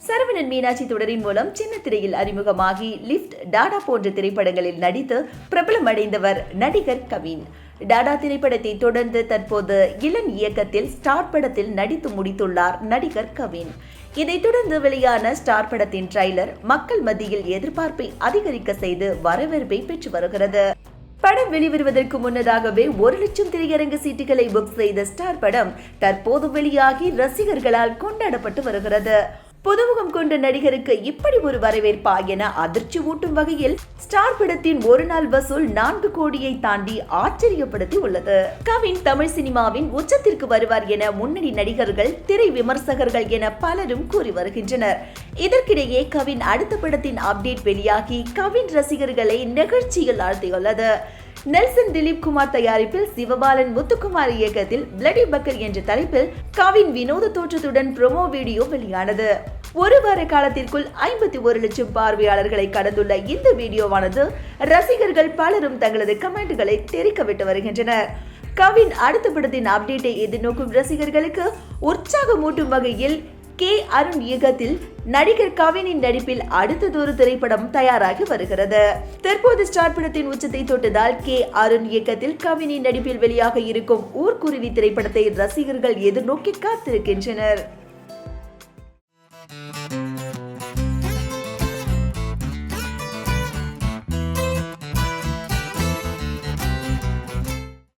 சரவணன் மீனாட்சி தொடரின் மூலம் சின்ன திரையில் அறிமுகமாகி லிப்ட், டாடா போன்ற திரைப்படங்களில் நடித்து பிரபலமடைந்தவர் நடிகர் கவின். டாடா திரைப்படத்தை தொடர்ந்து தற்போது இளன் இயக்கத்தில் ஸ்டார் படத்தில் நடித்து முடித்துள்ளார் நடிகர் கவின். இதைத் தொடர்ந்து வெளியான ஸ்டார் படத்தின் ட்ரைலர் மக்கள் மத்தியில் எதிர்பார்ப்பை அதிகரிக்க செய்து வரவேற்பை பெற்று வருகிறது. படம் வெளிவருவதற்கு முன்னதாகவே 1 லட்சம் திரையரங்கு சீட்டுகளை புக் செய்த ஸ்டார் படம் தற்போது வெளியாகி ரசிகர்களால் கொண்டாடப்பட்டு வருகிறது. புதுமுகம் கொண்ட நடிகருக்கு இப்படி ஒரு வரவேற்பா என அதிர்ச்சி ஊட்டும் வகையில் ஸ்டார் படத்தின் ஒரு நாள் வசூல் 4 கோடியை தாண்டி ஆச்சரியப்படுத்தி உள்ளது. கவின் தமிழ் சினிமாவின் உச்சத்திற்கு வருவார் என முன்னணி நடிகர்கள், திரை விமர்சகர்கள் என பலரும் கூறி வருகின்றனர். இதற்கிடையே கவின் அடுத்த படத்தின் அப்டேட் வெளியாகி கவின் ரசிகர்களை நெகிழ்ச்சியில் ஆழ்த்தியுள்ளது. நெல்சன் திலீப் குமார் தயாரிப்பில் சிவபாலன் முத்துக்குமார் இயக்கத்தில் பிளடி பக்கர் என்ற தலைப்பில் கவின் வினோத தோற்றத்துடன் ப்ரோமோ வீடியோ வெளியானது. 1 வார காலத்திற்குள் 51 லட்சம் பார்வையாளர்களை கடந்துள்ள இந்த வீடியோவானது ரசிகர்கள் பலரும் தங்களது கமெண்ட்களை தெரிவிக்க வருகின்றனர். கவின் அடுத்த படத்தின் அப்டேட்டை எதிர்நோக்கும் ரசிகர்களுக்கு உற்சாகமூட்டும் வகையில் அருண் இயக்கத்தில் நடிகர் கவினின் நடிப்பில் அடுத்ததொரு திரைப்படம் தயாராகி வருகிறது. தற்போது ஸ்டார் படத்தின் உச்சத்தை தொட்டதால் அருண் இயக்கத்தில் கவினின் நடிப்பில் வெளியாக இருக்கும் ஊர்க்குருவி திரைப்படத்தை ரசிகர்கள் எதிர்நோக்கி காத்திருக்கின்றனர்.